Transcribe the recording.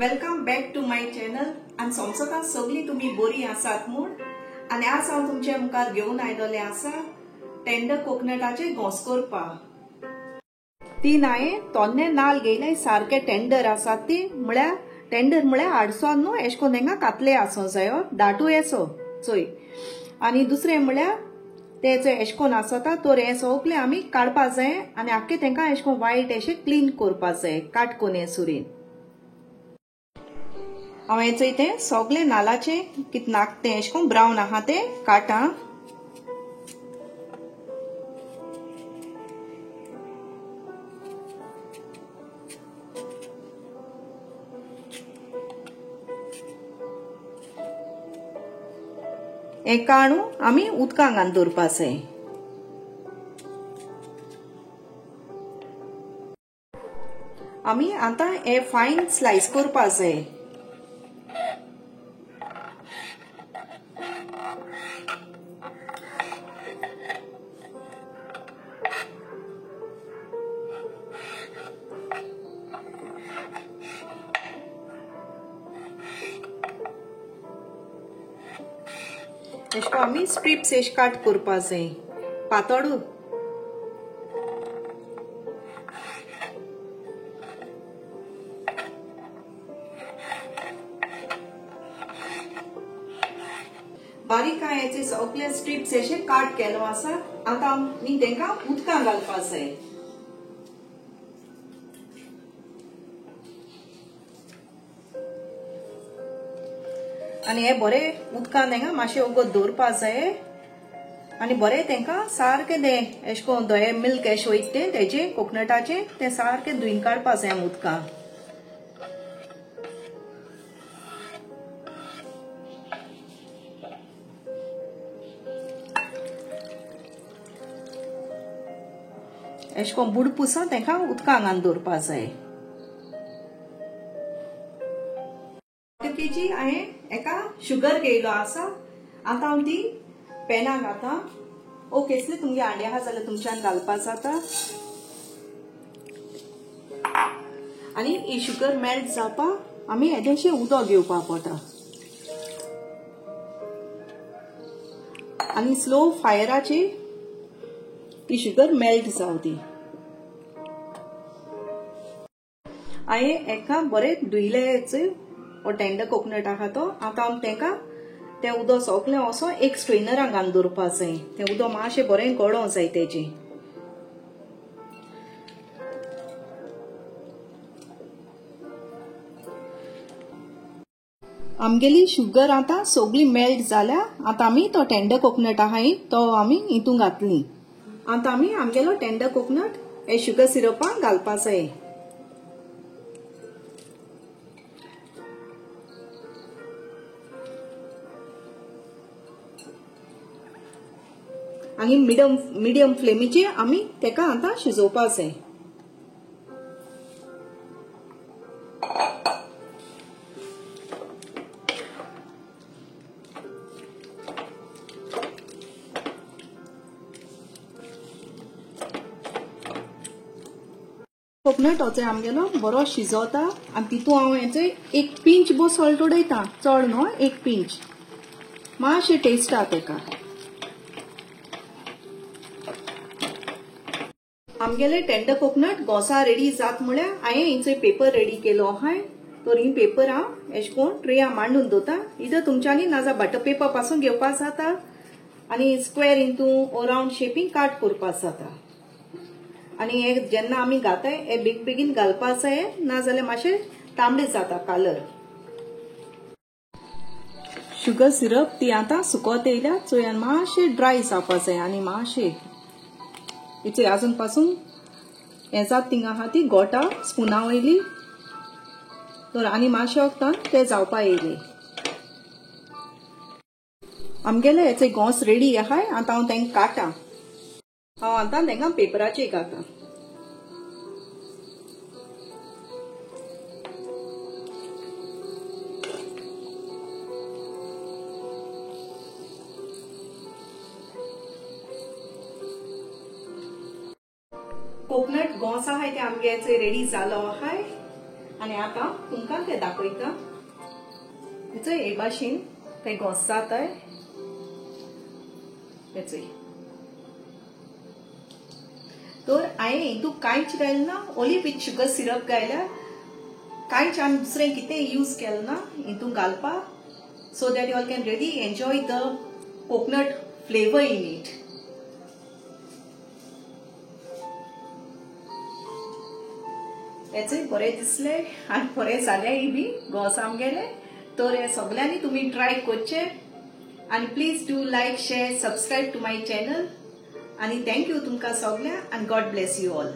Welcome back to my channel आणि समजता सगळी तुम्ही बरी आसात म्हूण आणि आज हांव तुमचे मुखार घेवन आयलोले आसा टेंडर कोकोनटाचे घोंस करपाक। तीन हांवें तोन्ने नाल घेयले सारखे टेंडर आसात ती म्हळ्यार टेंडर म्हळ्यार आडसो न्हू एश कोन्न तांकां कातले आसो जायो दाटू येसो चोय आनी दुसरें म्हळ्यार ते जो एश कोन्न आसता तर हे सगळे आमी काडपाक जाय आनी आख्खे तांकां एश कोन्न वायट अशें क्लीन करपाक जाय काटकोन हे सुरीन। हांवें ते सगळे नालाचे कित नाक ते एश कोन्न ब्रावन आहा ते काटा। हे काणू आमी उदकांत घालून दवरपाक जाय। आमी आतां हे फायन स्लायस करपाक जाय। एशको आमी स्ट्रिप्स एश काट करपाक जाय पातळू। बारीक याचे सगळे स्ट्रिप्स अशे काट केलो आसा। आता आमी तांकां उदकांत घालपाक जाय। आनी हे बरे उदकांत तांकां मातशें वगत दवरपाक जाय आनी बरे तांकां सारके ते एश कोन्न धोये मिल्क एश वयता ते तेजे कोकोनटाचे ते सारके धुवन काडपाक जाय उदकांत। एश कोन्न बुड पुसून तांकां उदकांत घालून दवरपाक जाय। केजी हांवें एका शुगर घेयलो आसा। आतां हांव ती पेनां घालतां। केसली तुमगे हांडी आहा जाल्यार तुमच्यान घालपाक जाता। आनी ही शुगर मेल्ट जावपाक आमी येदेशें उदक घेवपाक पडटा आनी स्लो फायराचेर ती शुगर मेल्ट जावची। हांवें एका बरें धुयलेच टेंडर कोकोनट आहा तो आतां हांव तांकां तें उदक सगळें असो एक स्ट्रेनरान घालून दवरपाक जाय। तें उदक मातशें बरें गळों जाय तेजें। आमगेली शुगर आतां सगळी मेल्ट जाल्या। आतां आमी तो टेंडर कोकोनट आहा तो आमी हितून घातली। आतां आमी आमगेलो टेंडर कोकोनट हे शुगर सिरपान घालपाक जाय। आनी मिडियम फ्लेमीचेर आमी तेका आतां शिजोवपाक जाय। कोकोनट होचे आमगेलो बरो शिजोता आनी तितून हांव हेचे एक पिंच बो सॉल्ट उडयता। चड न्हू एक पिंच मातशें टेस्ट आहा तेका। आमगेले टेंडर कोकोनट घोंसा रेडी जात म्हळ्यार हांवें हिंचो पेपर रेडी केलो आहा। तर ही पेपर हांव एश कोन्न ट्रेया मांडून दवरता। इधर तुमच्यांनी नाजाल्यार बटर पेपर पासून घेवपाक जाता आनी स्क्वेअर हितून ओ राउंड शेपीन काट करपाक जाता। आनी हे जेन्ना आमी घाताय हे बेगीन घालपाक जाय नाजाल्यार मातशें तांबडे जाता कलर। शुगर सिरप ती आतां सुकोत येयल्या चोय मातशें ड्राय जावपाक जाय आनी मातशें हिचे आजून पासून हे जात थिंग आहा ती गोटा स्पुना वयली तर आनी मातशें वखदान ते जावपाक येयले। आमगेले हेचे घोंस रेडी आहा। आतां हांव तांकां काटा। हांव आतां तांकां पेपराचेर घालता। कोकोनट घोंस आहाय ते आमगे रेडी जालो आहाय आनी आतां तुमकां ते दाखयता. चोय हे भाशेन ते घोंस जाताय. चोय तर हांवें हितून कांयच घायलें ना, ओली विथ शुगर सिरप घायल्या. कांयच आनी दुसरें कितें यूज केलें ना हितून घालपाक, so that you all can really enjoy the coconut flavour in it. हेचंय बरें दिसलें आनी बरें जालेंय बी घोंस आमगेले. तर हे सगळ्यांनी तुमी ट्राय करचें. आनी please do like, share, subscribe to my channel. आनी थँक्यू तुमकां सगळ्यांक, आनी गॉड ब्लेस यू ऑल.